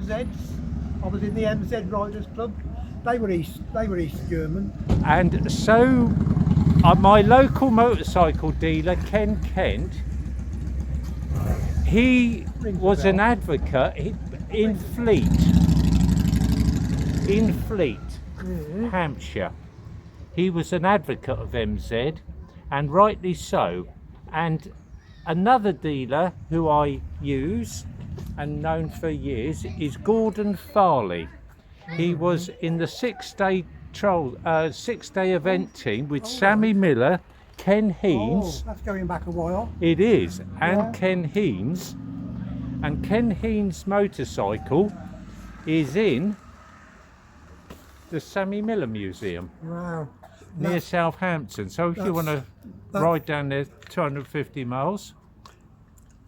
MZs. I was in the MZ Riders Club. They were East German. And so my local motorcycle dealer, Ken Kent, he was an advocate in Fleet, Hampshire. He was an advocate of MZ, and rightly so. And another dealer who I use and known for years is Gordon Farley. He was in the six-day event team with Sammy Miller, Ken Heens. Oh, that's going back a while. It is, and Ken Heens. And Ken Heens' motorcycle is in the Sammy Miller Museum. Wow. Near Southampton. So if you want to ride down there 250 miles,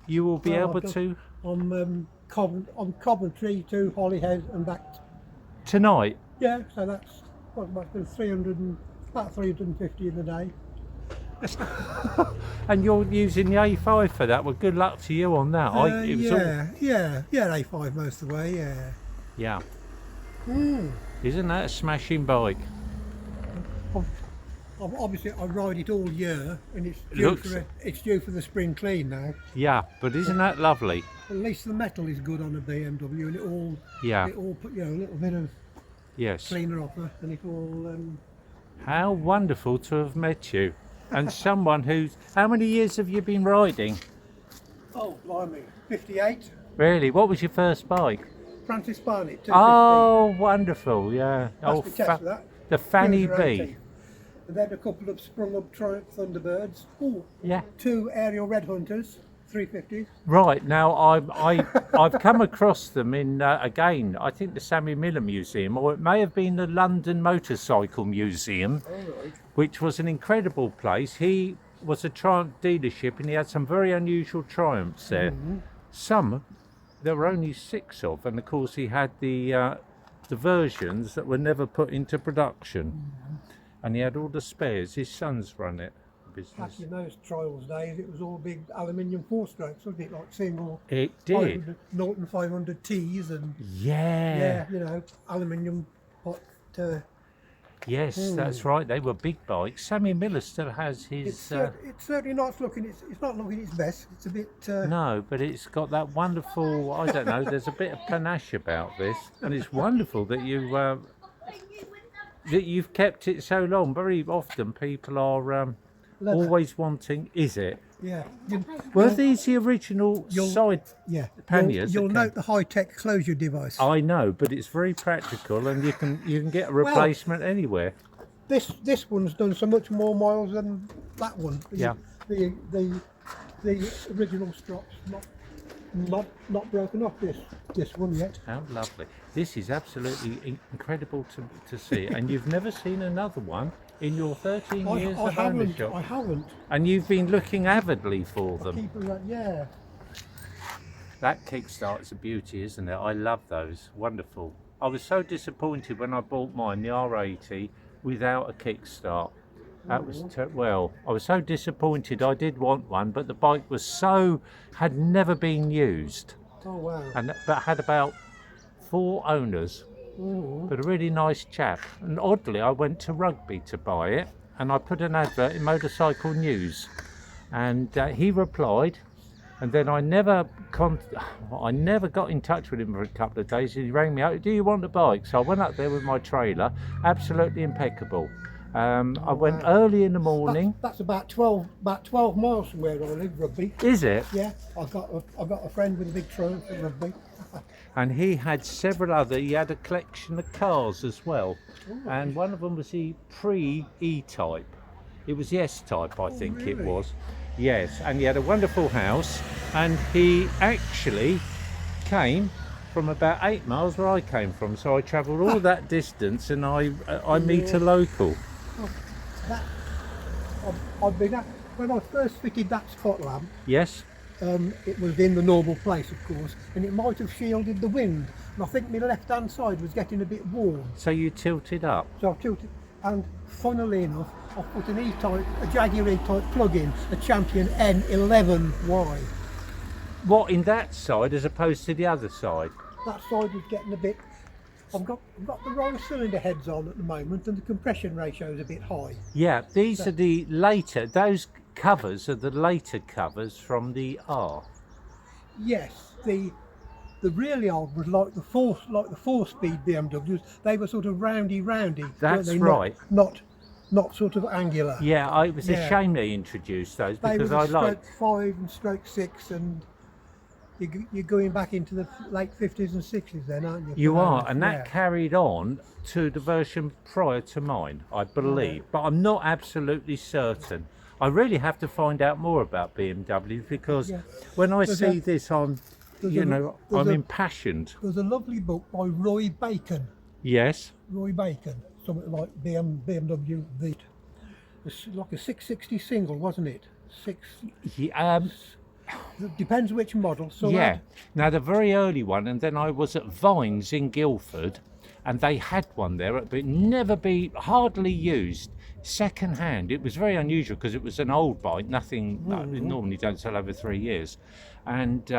you will be able to. On Coventry to Holyhead and back. Tonight? Yeah, so that's about 350 in the day. And you're using the A5 for that. Well, good luck to you on that. Yeah, A5 most of the way, yeah. Yeah. Isn't that a smashing bike? Obviously, I ride it all year, and it's due for the spring clean now. Yeah, but isn't that lovely? At least the metal is good on a BMW, and it all put a little bit of cleaner off her, and it all. How wonderful to have met you, and someone who's. How many years have you been riding? Oh, blimey, 58. Really? What was your first bike? Francis Barnett. 250. Oh, wonderful! Yeah. The Fanny B. And then a couple of sprung up Triumph Thunderbirds. Oh, yeah. 2 Aerial Red Hunters, 350s. Right, now I've come across them in again. I think the Sammy Miller Museum, or it may have been the London Motorcycle Museum, which was an incredible place. He was a Triumph dealership, and he had some very unusual Triumphs there. Some there were only 6 of, and of course he had the versions that were never put into production. And he had all the spares. His sons run it. Business. Back in those trials days, it was all big aluminium 4-strokes, wasn't it? Like single. It did. Norton 500 Ts and. Yeah. Yeah, aluminium pot. Yes, that's right. They were big bikes. Sammy Miller still has his. It's certainly not looking. It's not looking its best. It's a bit. No, but it's got that wonderful. I don't know. There's a bit of panache about this, and it's wonderful that you. That you've kept it so long. Very often people are always wanting. Is it? Yeah. Were these the original side panniers? You'll note the high-tech closure device. I know, but it's very practical, and you can get a replacement anywhere. This one's done so much more miles than that one. The original strops not broken off this one yet. How lovely. This is absolutely incredible to see. And you've never seen another one in your 13 years of ownership. I haven't. And you've been looking avidly for them. Yeah. That kickstart's a beauty, isn't it? I love those. Wonderful. I was so disappointed when I bought mine, the R80, without a kickstart. That was I was so disappointed. I did want one, but the bike had never been used. Oh wow! But had about 4 owners. But a really nice chap. And oddly, I went to Rugby to buy it, and I put an advert in Motorcycle News, and he replied. And then I never got in touch with him for a couple of days. He rang me up. Do you want the bike? So I went up there with my trailer. Absolutely impeccable. I went early in the morning. That's about 12 miles from where I live, Rugby. Is it? Yeah, I've got a friend with a big Triumph at Rugby. And he had he had a collection of cars as well. And one of them was the pre-E-Type. It was the S-Type, I think really? It was. Yes, and he had a wonderful house, and he actually came from about 8 miles where I came from. So I travelled all that distance, and I meet a local. I've been when I first fitted that spot lamp. Yes. It was in the normal place, of course, and it might have shielded the wind. And I think my left-hand side was getting a bit warm. So you tilted up. So I tilted, and funnily enough, I put an E-Type, a Jaguar E-Type plug-in, a Champion N11Y. What, in that side as opposed to the other side? that side was getting a bit. I've got the wrong cylinder heads on at the moment, and the compression ratio is a bit high. Yeah, these are the later. Those covers are the later covers from the R. Yes, the really old was like the four-speed BMWs. They were sort of roundy. That's weren't they? right. Not sort of angular. Yeah, it was a Yeah. shame they introduced those They because were I the like. stroke 5 and stroke 6, and you're going back into the late 50s and 60s then, aren't you? You are, and that Yeah. carried on to the version prior to mine, I believe, but I'm not absolutely certain. I really have to find out more about BMW because Yeah. when I There's see a- this, I'm there's impassioned. There's a lovely book by Roy Bacon. Yes. Roy Bacon, something like BMW V8. It's like a 660 single, wasn't it? Depends which model. So Yeah. Now the very early one, and then I was at Vines in Guildford, and they had one there, but never be hardly used. Second hand. It was very unusual because it was an old bike. Nothing. It normally don't sell over 3 years, and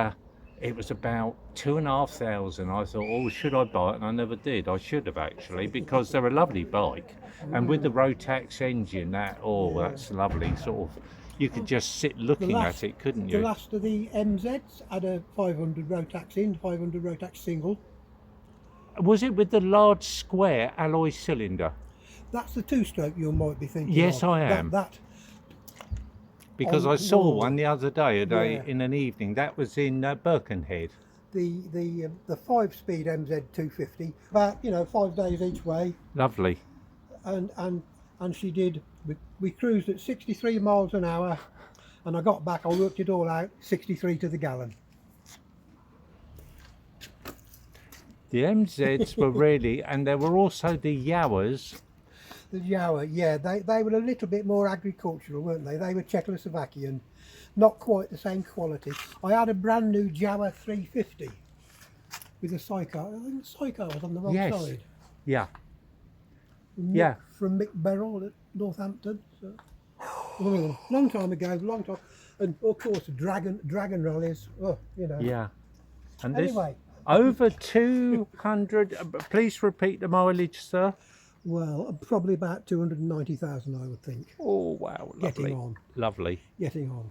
it was about 2,500. I thought, oh, should I buy it? And I never did. I should have actually because they're a lovely bike, and with the Rotax engine, that's lovely. Sort of. You could just sit looking at it, couldn't you? The last of the MZs had a 500 Rotax 500 Rotax single. Was it with the large square alloy cylinder? That's the two-stroke you might be thinking Yes, of. I am. Because on- I saw oh, one the other day yeah. in an evening. That was in Birkenhead. The 5-speed MZ 250, about 5 days each way, Lovely. and she did. We cruised at 63 miles an hour, and I got back. I worked it all out, 63 to the gallon. The MZs were really, and there were also the Yawas. The Jawa, yeah, they were a little bit more agricultural, weren't they? They were Czechoslovakian, not quite the same quality. I had a brand new Jawa 350 with a sidecar. I think the sidecar was on the wrong Yes. side. Yeah. Yeah. From Mick Berrell at Northampton. So. Long time ago, long time. And of course, Dragon rallies. Oh, Yeah. And this Anyway. over 200. Please repeat the mileage, sir. Well, probably about 290,000, I would think. Oh wow, lovely. Getting on. Lovely. Getting on.